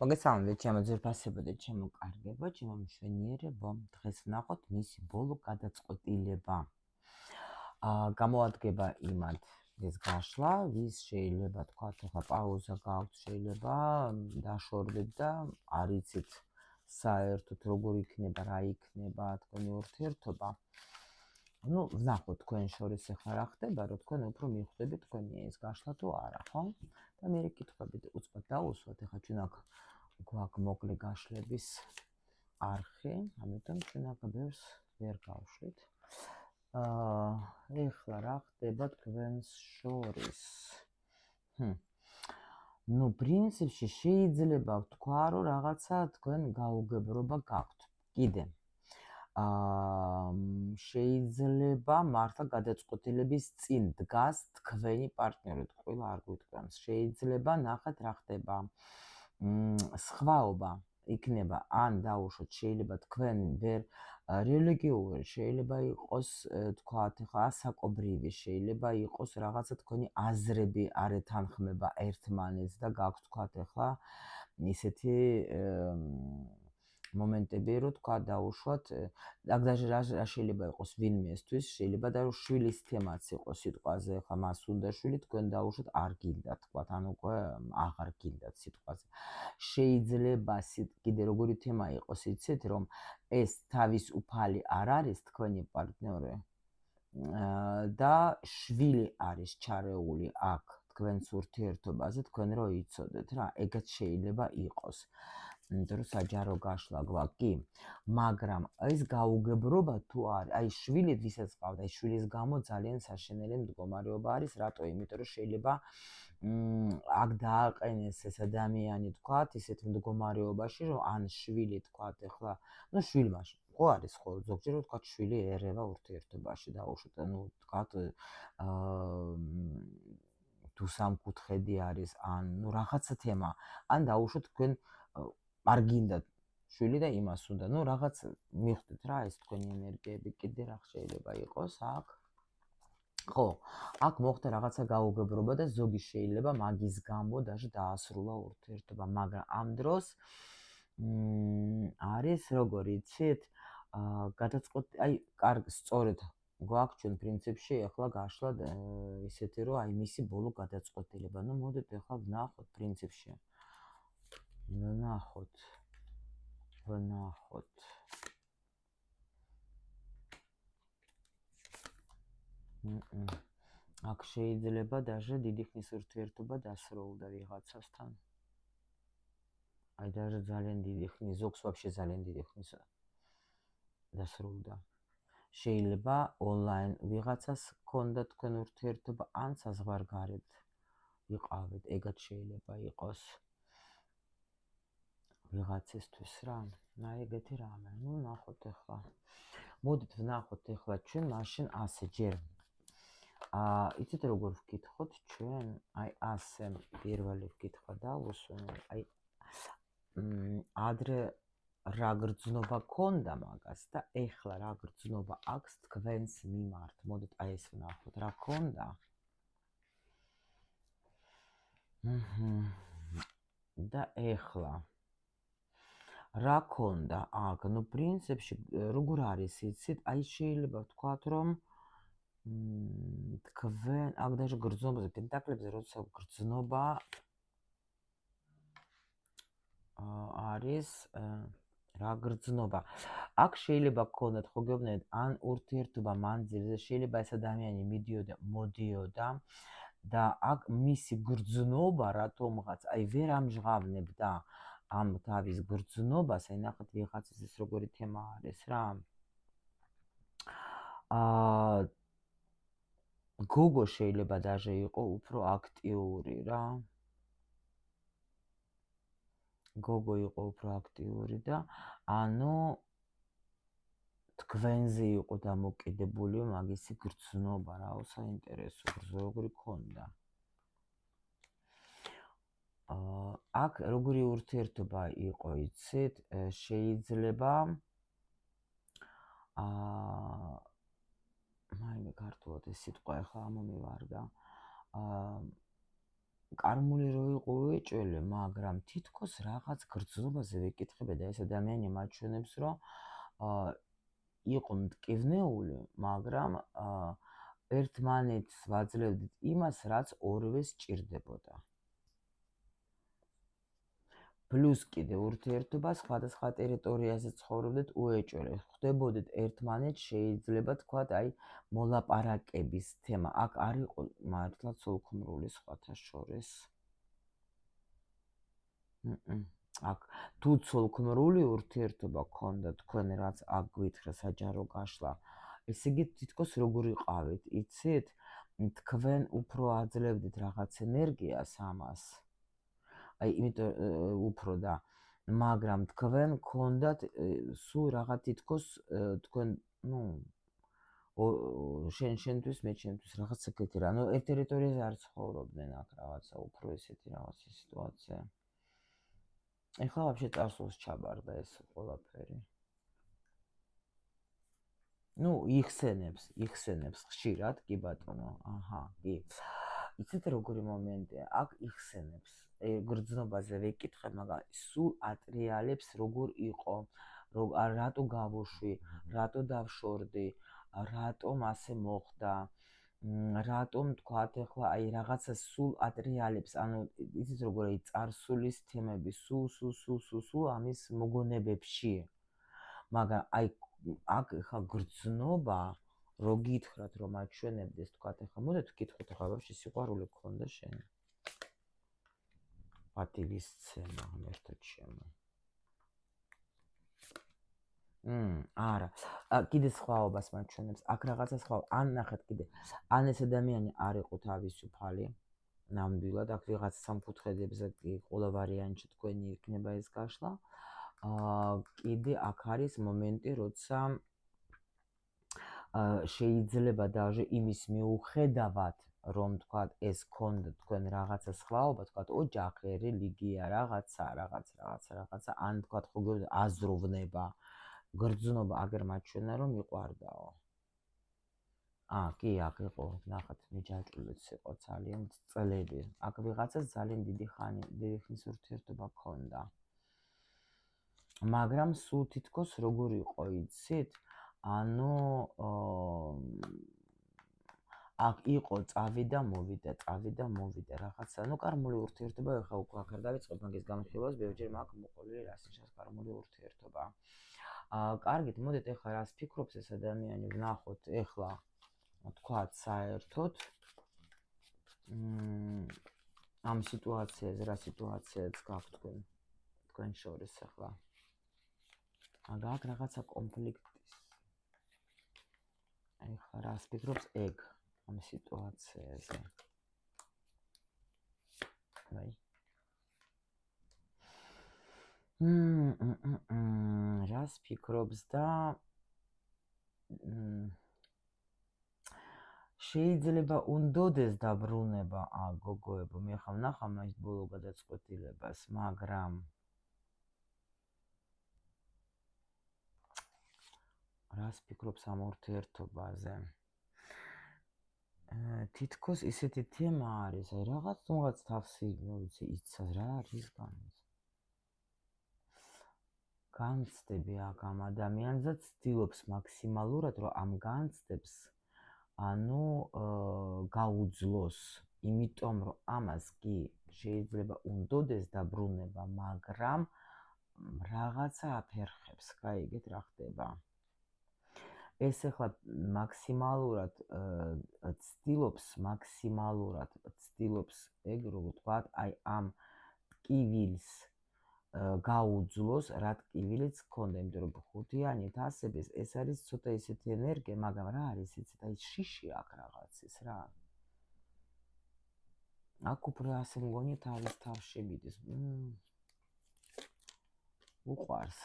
მოგესალმებით, ჩემო ძვირფასებო და ჩემო კარგებო, ჩემო მშვენიერებო. დღეს ვნახოთ მისი ბოლო გადაწყვეტილება. გამოადგება იმად ეს გაშლა, ვის შეიძლება თქვათ, ახლა პაუზა გაქვთ, შეიძლება დაშორდეთ და არ იცით საერთოდ როგორ იქნება, რა იქნება თქვენი ურთიერთობა. ვნახოთ თქვენ შორის ახლა რა ხდება, რომ თქვენ უფრო მიხვდებით თქვენი ეს გაშლა თუ არა, ხო? და მე კითხებით უცბად დაუსვათ, ახლა ჩვენ აქ გვაქვს მოკლე გაშლების არხი, ამიტომ ჩვენ აქ ბევრს ვერ გავშვით. ეხლა რა ხდება თქვენს შორის? პრინციპში შეიძლება ვთქვა, რომ რაღაცა თქვენ გაუგებრობა გაქვთ. კიდე შეიძლება მართლა გადაწყვეტილების წინ დგას თქვენი პარტნიორი, ყველა არ გვიტყვამს. შეიძლება ნახეთ რა ხდება. სხვაობა იქნება, ან დაუშვოთ, შეიძლება თქვენ ვერ რელიგიური, შეიძლება იყოს თქვათ, ახლა ასაკობრივი, შეიძლება იყოს რაღაცა თქვენი აზრები არ ეთანხმება ერთმანეთს და გაქვთ თქვათ, ახლა ისეთი მომენტები, რომ თქვა დაუშვათ, აგდაჟე რა შეიძლება იყოს ვინმესთვის, შეიძლება და რომ შვილის თემაც იყოს სიტყვაზე, ახლა მას უნდა შვილი, თქვენ დაუშვათ არ გინდათ, თქვათ, ან უკვე აღარ გინდათ სიტყვაზე. შეიძლება კიდე როგორი თემა იყოს, იცით, რომ ეს თავისუფალი არ არის თქვენი პარტნიორი და შვილი არის ჩარეული აქ თქვენს ურთიერთობაზე, თქვენ რო იცოდეთ რა, ეგაც შეიძლება იყოს. იმიტომ რომ საჯარო გაშლა გვაქვს, კი, მაგრამ ეს გაუგებრობა თუ არის, აი შვილი ვისაც ყავდა, აი შვილის გამო ძალიან საშინელი მდგომარეობა არის, რატო? იმიტომ რომ შეიძლება აქ დააყენეს ეს ადამიანი, თქვათ, ისეთ მდგომარეობაში, რომ ან შვილი, თქვათ, ახლა, შვილმა ხო არის ხო, ზოგჯერ თქვათ, შვილი ერევა ურთიერთობაში დაუშვათ, თქვათ, თუ სამკუთხედი არის, ან რაღაცა თემა, ან დაუშვათ თქვენ არ გინდათ შვილი და იმას უნდა, რაღაც მიხვდეთ რა, ეს თქვენი ენერგიები კიდე რა შეიძლება იყოს აქ. ხო, აქ მოხდა რაღაცა გაუგებრობა და ზოგი შეიძლება მაგის გამო даже დაასრულა ურთიერთობა, მაგრამ ამ დროს არის როგორ იცით, აი კარგ სწორედ გვაქვს ჩვენ პრინციპში ახლა გაშლა ისეთი რომ აი მისი ბოლო გადაწყვეტილება. მოდით ახლა ვნახოთ პრინციპში. ვნახოთ. აქ შეიძლება даже დიდი ხნის ურთიერთობა დასრულდა ვიღაცასთან. აი даже ძალიან დიდი ხნის, ზოგს вообще ძალიან დიდი ხნის დასრულდა. შეიძლება ონლაინ ვიღაცას ჰქონდა თქვენ ურთიერთობა, ან საზღვარგარეთ იყავით, ეგაც შეიძლება იყოს ვიღაცისთვის რა. ეგეთი რამე. ნახოთ ახლა. მოდით ვნახოთ ახლა ჩვენ მაშინ ასე ჯერ. იცით როგორ ვკითხოთ ჩვენ? აი ასე პირველი ვკითხვა დავუსვენ. აი ადრე რა გრძნობა ქონდა მაგას და ეხლა რა გრძნობა აქვს თქვენს მიმართ. მოდით აი ეს ვნახოთ, რა ქონდა. და ეხლა რა ქონდა აქ? პრინციპში როგორ არის, იცით? აი შეიძლება ვთქვათ, რომ თქვენ აქ даже გრძნობაზე, პენტაკლებზე როცა გრძნობა არის რა გრძნობა. აქ შეიძლება გქონდეთ, ხო გეუბნებით, ან ურთიერთობა მანძილზე, შეიძლება ეს ადამიანი მოდიოდა და აქ მისი გრძნობა რატომღაც, აი ვერ ამჟღავნებდა ამ თავის გრძნობას, აი ნახეთ ვიღაცის ეს როგორი თემა არის რა. გოგო შეიძლება даже იყო უფრო აქტიური რა. გოგო იყო უფრო აქტიური და ანუ თქვენზე იყო დამოკიდებული მაგისი გრძნობა რა, საინტერესო როგორი ქონდა. აქ როგორი ურთიერთობა იყო, იცით? შეიძლება მაიმე ქართულად ეს სიტყვა ახლა ამომივარდა. კარმული რო იყო ეჭველი, მაგრამ თითქოს რაღაც გრძნობაზე ვეკითხები და ეს ადამიანი მაჩვენებს, რომ იყო მტკივნეული, მაგრამ ერთმანეთს ვაძლევდით იმას, რაც ორივე სჭირდებოდა. პლუს კიდე ურთიერთობა სხვადასხვა ტერიტორიაზე ცხოვრობდით უეჭველი. ხვდებოდით ერთმანეთს შეიძლება თქვათ აი მოლაპარაკების თემა. აქ არ იყო მართლა ცოლ-ქმრული სხვათა შორის. აქ თუ ცოლ-ქმრული ურთიერთობა გქონდა თქვენ რაც აქ გვითხრა საჯარო გაშლა, ესე იგი თითქოს როგორ იყავით, იცით? თქვენ უფრო აძლევდით რაღაც ენერგიას ამას. აი იმიტომ უფრო და მაგრამ თქვენ გქონდათ სულ რაღაც თითქოს თქვენ შენთვის მე ჩემთვის რაღაც საკეთე რა. ერთ ტერიტორიაზე არ ცხოვრობდნენ აქ რაღაცა უფრო ესეთი რაღაცა სიტუაცია. ეხლა ვაფშე წარსულს ჩაბარდა ეს ყველაფერი. იხსენებს ხშირად, კი ბატონო. აჰა, კი. იცით როგორი მომენტია? აქ იხსენებს. გრძნობაზე ვეკითხე, მაგრამ სულ ატრიალებს როგორ იყო, რატო გავუშვი, რატო დავშორდი, რატომ ასე მოხდა, რატომ თქვათ ახლა აი რაღაცა სულ ატრიალებს, ანუ იცით როგორ აი წარსულის თემები სულ ამის მოგონებებში. მაგრამ აი აქ ხა გრძნობა რო გითხრათ რომ აჩვენებდეს თქვათ ახლა მოდით ვკითხოთ ახლა ვაფშე სიყვარული გქონდა შენ პატივის ცემა ერთად შემო არა კიდე სხვაობას მაჩვენებს აქ რაღაცა სხვა ან ნახეთ კიდე ან ეს ადამიანი არ იყო თავისუფალი ნამდვილად აქ ვიღაც სამკუთხედებზე ყველა ვარიანტში თქვენი იქნება ეს გაშლა კიდე აქ არის მომენტი როცა შეიძლება даже იმის მიუხედავად რომ თქვა ეს გქონდა თქვენ რაღაცა სხვაობა თქვა ოჯახი რელიგია რაღაცა ან თქვა ხო აზროვნება გრძნობა აგერ მაჩვენა რომ იყვარდაო კი აქ იყო ნახეთ მიჯაჭულიც იყო ძალიან წლები აქ ვიღაცას ძალიან დიდი ხნის ურთიერთობა ჰქონდა მაგრამ სულ თითქოს როგორ იყო იცით ანუ აქ იყო წავიდა მოვიდა რაღაცა კარმული ურთიერთობა ეხა უკვე აქ არ დავიწყებ მაგის განხილვას ბევრჯერ მაქვს მოყოლილი რას ნიშნავს კარმული ურთიერთობა კარგით მოდით ეხლა რას ფიქრობს ეს ადამიანი ვნახოთ ეხლა თქვათ საერთოდ ამ სიტუაციაზე რა სიტუაციაც გაქვთ თქვენ შორის ახლა აქ რაღაცა კონფლიქტის ეხლა რას ფიქრობს ეგ ამ სიტუაციაზე აი რას ფიქრობს და შეიძლება უნდოდეს დაბრუნება გოგოებო მე ხა ვნახავ მაგ ბოლო გადაწყვეტილებას მაგრამ რას ფიქრობს ამ ურთიერთობაზე თითქოს ისეთი თემა არის აი რაღაც თავსი იცას რა არის განცდები აქ ამ ადამიანზე ცდილობს მაქსიმალურად რომ ამ განცდებს ანუ გაუძლოს იმიტომ რომ ამას კი შეიძლება უნდოდეს დაბრუნება მაგრამ რაღაცა აფერხებს გაიგეთ რა ხდება ეს ახლა მაქსიმალურად ცდილობს ეგ როგორ ვთქვა აი ამ ტკივილს გაუძლოს რა ტკივილიც გქონდა იმიტომ რომ ხუთიანით ასების ეს არის ცოტა ისეთი ენერგია მაგრამ რა არის იცით აი შიში აქ რაღაცის რა აქ უფრო ასე მგონი თავის თავში მიდის უყვარს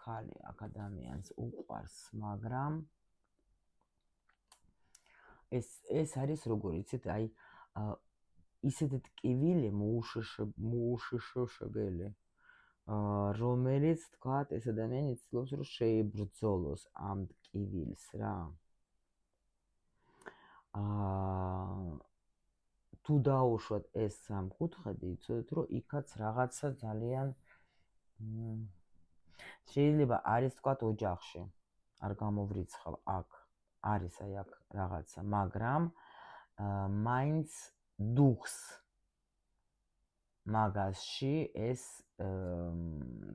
ხალი აქ ადამიანს უყვარს მაგრამ ეს არის როგორ იცით აი ისეთი ტკივილი მოუშიშებელი რომელიც თქვათ ეს ადამიანი ცდილობს რომ შეიბრძოლოს ამ ტკივილს რა თუ დაუშვათ ეს სამკუთხედი, იცოდეთ, რომ იქაც რაღაცა ძალიან შეიძლება არის თქვათ ოჯახში. არ გამოვრიცხავ აქ. არის აი აქ რაღაცა, მაგრამ მაინც დუხს მაგასში ეს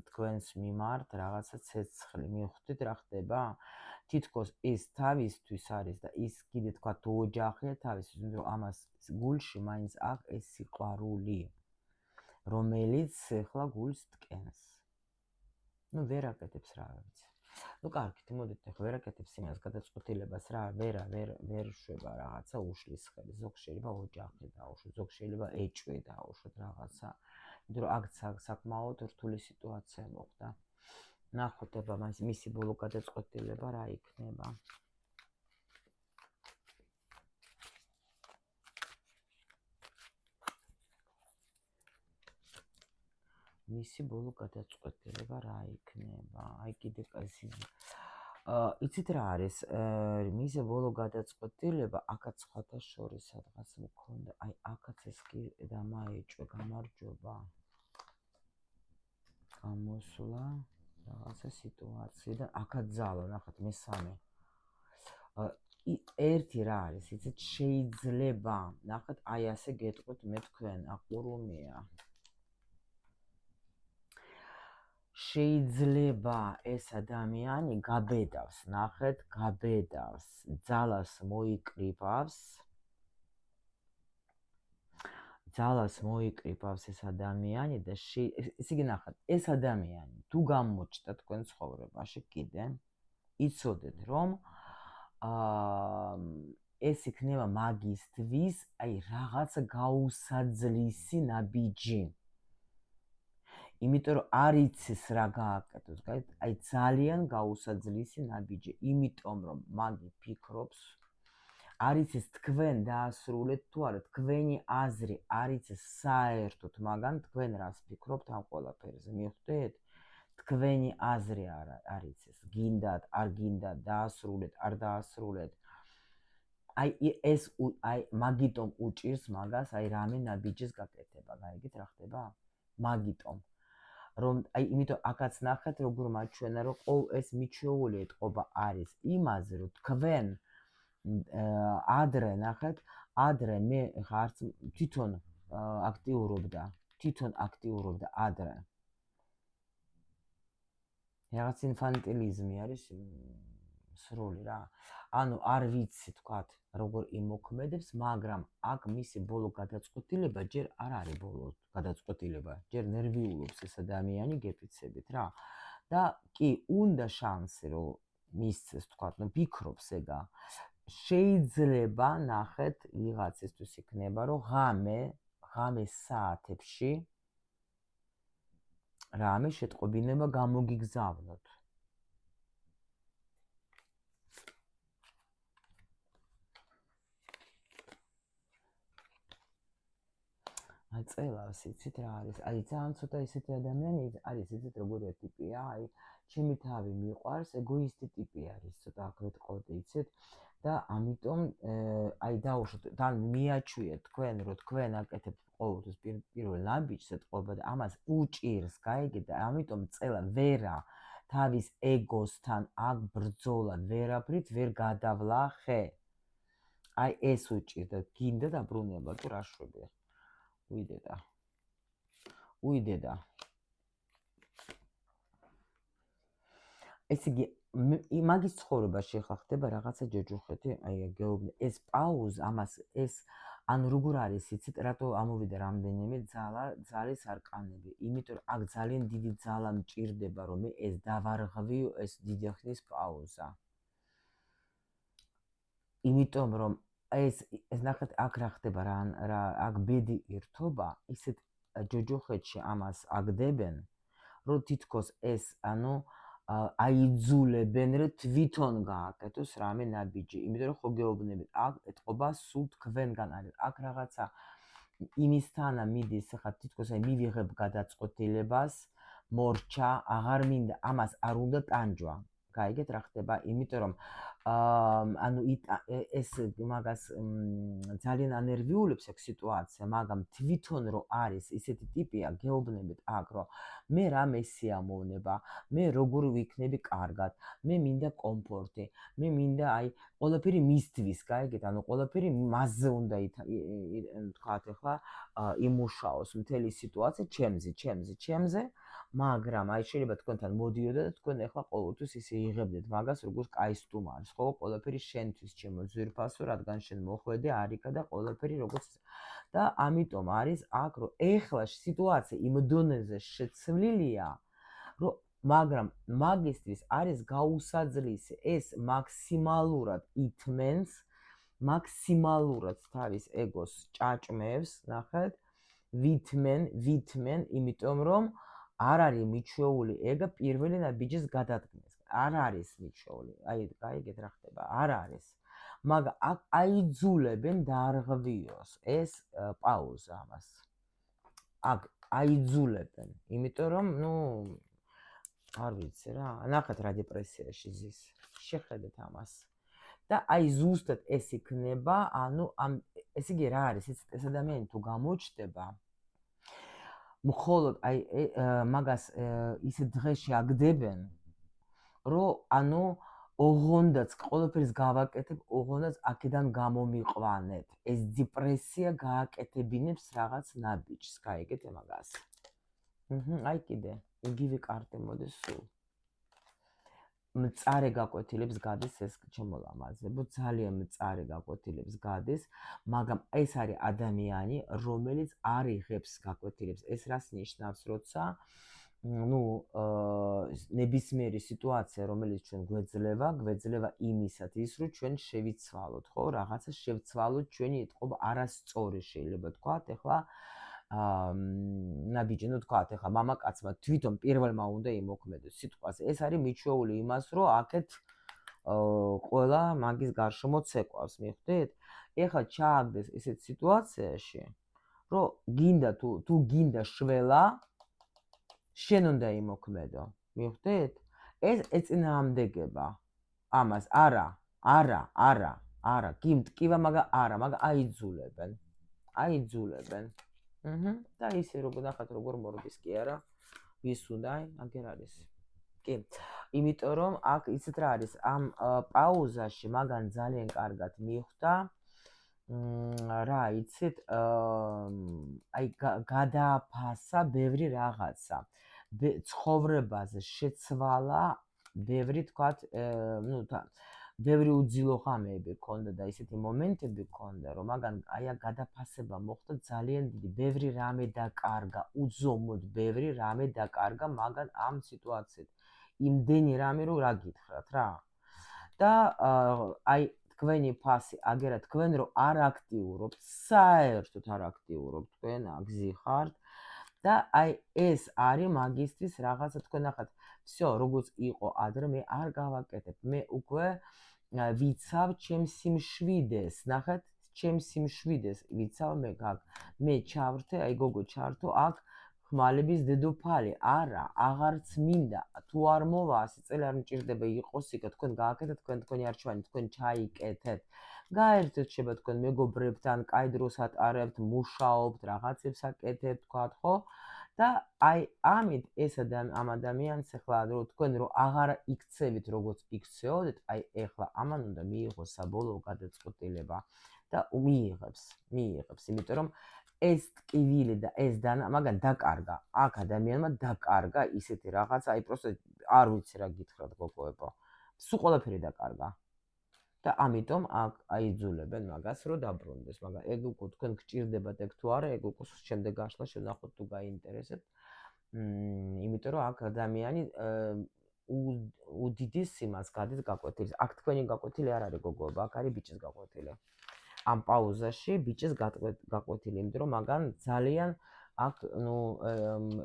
თქვენს მიმართ რაღაცა ცეცხლი. მიხვდით რა ხდება? თითქოს ის თავისთვის არის და ის კიდე თქვა თუ ოჯახია თავისთვის, იმიტომ რომ ამას გულში მაინც აქ ეს სიყვარული, რომელიც ახლა გულს ტკენს. ნუ ვერ აკეთებს რა ვიცი. ნუ კარგით, მოდით ახლა ვერ აკეთებს იმას გადაწყვეტილებას რა, ვერ შვება რაღაცა უშლის ხელი. ზოგ შეიძლება ოჯახი დაუშვათ, ზოგ შეიძლება ეჭვი დაუშვათ რაღაცა. იმიტომ რომ აქ საკმაოდ რთული სიტუაცია მოხდა. ნახოთ აბა მისი ბოლო გადაწყვეტილება რა იქნება. მისი ბოლო გადაწყვეტილება რა იქნება? აი კიდე იცით რა არის? მისი ბოლო გადაწყვეტილება აქაც სხვათა შორის სადღაც მქონდა. აი აქაც ეს კი დამაეჭვე, გამარჯობა. გამოსვლა რაღაცა სიტუაცია და აქაც ძალა, ნახეთ მესამე. ერთი რა არის, იცით შეიძლება, ნახეთ აი ასე გეტყვით მე თქვენ, აყურუმია. შეიძლება ეს ადამიანი გაბედავს, ნახეთ, გაბედავს, ძალას მოიკრიფავს ეს ადამიანი და ესე იგი ნახეთ, ეს ადამიანი თუ გამოჩნდა თქვენ ცხოვრებაში კიდე, იცოდეთ რომ ეს იქნება მაგისთვის აი რაღაცა გაუსაძლისი ნაბიჯი. იმიტომ რომ არ იცის რა გააკეთოს, აი ძალიან გაუსაძლისი ნაბიჯი, იმიტომ რომ მაგი ფიქრობს, არ იცის თქვენ დაასრულეთ თუ არა, თქვენი აზრი არ იცის საერთოდ, მაგრამ თქვენ რას ფიქრობთ ამ ყველაფერზე, მიხვდეთ? თქვენი აზრი არ იცის, გინდათ, არ გინდათ, დაასრულეთ, არ დაასრულეთ. აი ეს აი მაგიტომ უჭირს მაგას აი რამე ნაბიჯის გაკეთება, გაიგეთ რა ხდება? მაგიტომ რომ აი იმიტომ აქაც ნახეთ როგორ მაჩვენა რომ ეს მიჩვეული ეთყობა არის იმაზე რომ თქვენ ადრე ნახეთ ადრე მე ხარც თვითონ აქტიურობდა ადრე რაღაც ინფანტილიზმი არის სრული რა ანუ არ ვიცი თქვათ როგორ იმოქმედებს მაგრამ აქ მისი ბოლო გადაწყვეტილება ჯერ არ არის ბოლო გადაწყვეტილება ჯერ ნერვიულობს ეს ადამიანი გეფიცებით რა და კი უნდა შანსი რომ მისცეს თქვათ ნუ ფიქრობს ეგა შეიძლება ნახეთ ვიღაცისთვის იქნება რომ ღამე საათებში რამე შეტყობინება გამოგიგზავნოთ აი წელავს იცით რა არის აი ძალიან ცოტა ისეთი ადამიანი არის იცით როგორია ტიპია აი ჩემი თავი მიყვარს ეგოისტი ტიპი არის ცოტა აქვეთ ყოლტე იცით და ამიტომ აი დაუშვათ თან მიაჩვიეთ თქვენ რომ თქვენ აკეთებთ ყოველთვის პირველ ნაბიჯს ეთყობა და ამას უჭირს გაიგეთ და ამიტომ წელა ვერა თავის ეგოსთან აქ ბრძოლა ვერაფრით ვერ გადავლა ხე აი ეს უჭირს და გინდა დაბრუნება თუ რა შვებია უიდედა ეს იგი მაგის ცხოვრებაში ხა ხდება რაღაცა ჯოჯოხეთი აი გეუბნე ეს პაუზა ამას ეს ან როგორ არის იცით რატო ამოვიდა რამდენიმე ძალის არკანები იმიტომ რომ აქ ძალიან დიდი ძალა მჭირდება რომ მე ეს დავარღვიო ეს დიდი ხნის პაუზა იმიტომ რომ ეს ნახეთ აქ რა ხდება რა აქ ბედი ერთობა ისეთ ჯოჯოხეთში ამას აგდებენ რომ თითქოს ეს ანუ აიძულებენ რომ თვითონ გააკეთოს რამე ნაბიჯი იმიტომ რომ ხო გეუბნებით აქ ეთყობა სულ თქვენგან არის აქ რაღაცა იმისთანა მიდის ხა თითქოს აი მივიღებ გადაწყვეტილებას მორჩა აღარ მინდა ამას არ უნდა ტანჯვა გაიგეთ რა ხდება იმიტომ რომ ანუ ეს მაგას ძალიან ანერვიულებს ეგ სიტუაცია, მაგრამ თვითონ რო არის ისეთი ტიპია გეუბნებით აქ, რომ მე რა მესიამოვნება, მე როგორ ვიქნები კარგად, მე მინდა კომფორტი, მე მინდა აი ყველაფერი მისთვის, გაიგეთ, ანუ ყველაფერი მასზე უნდა თქვათ ახლა იმუშაოს მთელი სიტუაცია ჩემზე, მაგრამ აი შეიძლება თქვენთან მოდიოდა და თქვენ ახლა ყოველთვის ისე იღებდეთ მაგას როგორც კაი სტუმარს, ხო? ყველაფერი შენთვის ჩემო ძვირფასო, რადგან შენ მოხვედე არიქა და ყველაფერი როგორც და ამიტომ არის აქ რომ ეხლა სიტუაცია იმ დონეზე შეცვლილია, რომ მაგრამ მაგისტრის არის გაუსაძლისი ეს მაქსიმალურად ითმენს, მაქსიმალურად თავის ეგოს ჭაჭმევს, ნახეთ, ვითმენ, იმიტომ რომ არ არის მიჩვეული ეგ პირველი ნაბიჯის გადადგმის. არ არის მიჩვეული. აი, გაიგეთ რა ხდება? არ არის. მაგრამ აქ აიძულებენ დაარღვიოს ეს პაუზა ამას. აქ აიძულებენ, იმიტომ რომ, არ ვიცი რა, ნახეთ რა დეპრესიაში ზის. შეხედეთ ამას. და აი ზუსტად ეს იქნება, ანუ ესე იგი რა არის, ეს ადამიანი თუ გამოჩნდება მხოლოდ აი მაგას ისე დღეში აგდებენ, რომ ანუ ოღონდაც ყველაფერს გავაკეთებ, ოღონდაც აქედან გამომიყვანეთ. ეს დეპრესია გააკეთებინებს რაღაც ნაბიჯს, გაიგეთ მაგას. აი კიდე, იგივე კარტი მოდის სულ. მწარე გაკვეთილებს გადის ეს ჩემოლამაზებო, ძალიან მწარე გაკვეთილებს გადის, მაგრამ ეს არის ადამიანი, რომელიც არ იღებს გაკვეთილებს. ეს რას ნიშნავს, როცა ნებისმიერი სიტუაცია, რომელიც ჩვენ გვეძლევა იმისათვის, რომ ჩვენ შევიცვალოთ, ხო? რაღაცა შევცვალოთ, ჩვენი ეთყობა არასწორი შეიძლება თქვათ, ეხლა ნაბიჯი, თქვათ, ეხლა მამაკაცმა თვითონ პირველმა უნდა იმოქმედოს სიტყვაზე. ეს არის მიჩვეული იმას, რომ აქეთ ყველა მაგის გარშემო ცეკვავს, მიხვდით? ეხლა ჩააგდეს ესეთ სიტუაციაში, რომ გინდა თუ გინდა შველა, შენ უნდა იმოქმედო, მიხვდით? ეს ეწინააღმდეგება ამას, არა, გიმტკივა, მაგრამ არა, მაგრამ აიძულებენ. და ისე როგორ ნახეთ როგორ მორბის კი არა, ვის უნდა, აგერ არის. კი, იმიტომ რომ აქ ისეთ რა არის, ამ პაუზაში მაგან ძალიან კარგად მიხვდა, რა იცით, აი გადააფასა ბევრი რაღაცა. ცხოვრებაზე შეცვალა ბევრი, თქვათ, ბევრი უძილო ღამეები ქონდა და ისეთი მომენტები ქონდა, რომ მაგან აი გადაფასება მოხდა ძალიან დიდი, ბევრი რამე დაკარგა, უზომოდ ბევრი რამე დაკარგა მაგან ამ სიტუაციით. იმდენი რამე რომ რა გითხრათ რა. და აი თქვენი ფასი აგერა თქვენ რომ არ აქტიურობთ, საერთოდ არ აქტიურობთ, თქვენ აგზი ხართ და აი ეს არის მაგისტრის რაღაცა თქვენ ნახეთ, всё, როგორც იყო ადრე, მე არ გავაკეთებ, მე უკვე ვიცავ ჩემს სიმშვიდეს, ნახეთ, ჩემს სიმშვიდეს ვიცავ მე გაგ, მე ჩავრთე, აი გოგო ჩართო აქ ხმალების დედოფალი, არა, აღარც მინდა, თუ არ მოვა 100 წელი არ მჭირდება იყოს იქ, თქვენ გააკეთეთ თქვენი არჩევანი, თქვენ ჩაიკეთეთ. გაერთეთ შეიძლება თქვენ მეგობრებთან, კაი დროს ატარებთ, მუშაობთ, რაღაცებს აკეთებთ, თქვათ, ხო? და აი ამით ეს ამ ადამიანს ახლა რომ თქვენ რომ აღარ იქცევით როგორც იქცეოდეთ, აი ახლა ამან უნდა მიიღოს საბოლოო გადაწყვეტილება და მიიღებს, იმიტომ რომ ეს ტკივილი და ეს მაგრამ დაკარგა, აქ ადამიანმა დაკარგა ისეთი რაღაც, აი პროსტო არ ვიცი რა გითხრათ გოგოებო. სულ ყველაფერი დაკარგა. და ამიტომ აქ აიძულებენ მაგას რომ დაბრუნდეს, მაგრამ ეგ უკვე თქვენ გჭირდებათ ეგ თუ არა, ეგ უკვე შემდეგ გაშლა შევნახოთ თუ გაინტერესებთ. იმიტომ რომ აქ ადამიანი უდიდეს იმას გადის გაკვეთილს. აქ თქვენი გაკვეთილი არ არის გოგოება, აქ არის ბიჭის გაკვეთილი. ამ პაუზაში ბიჭის გაკვეთილი, იმიტომ რომ მაგან ძალიან აქ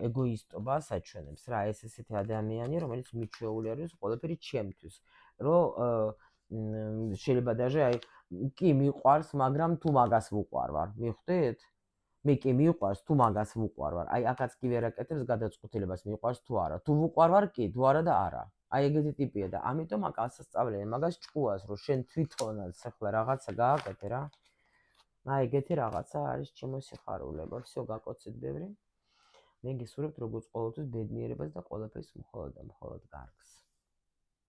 ეგოისტობა საჩვენებს რა, ეს ესეთი ადამიანი, რომელიც მიჩვეული არის ყველაფერი ჩემთვის, რომ შეიძლება даже აი კი მიყვარს, მაგრამ თუ მაგას ვუყვარვარ, მიხვდით? მე კი მიყვარს, თუ მაგას ვუყვარვარ. აი აქაც კი ვერ აკეთებს გადაწყვეტილებას, მიყვარს თუ არა. თუ ვუყვარვარ, კი, თუ არა და არა. აი ეგეთი ტიპია და ამიტომ აკალსასწავლელი მაგას ჭკუას, რომ შენ თვითონაც ახლა რაღაცა გააკეთე რა. აი ეგეთი რაღაცა არის ჩემო სიხარულება. всё, გაკოცეთ ბევრი. მე გისურვებთ როგორც ყოველთვის ბედნიერებას და ყველაფერს მხოლოდ და მხოლოდ კარგს.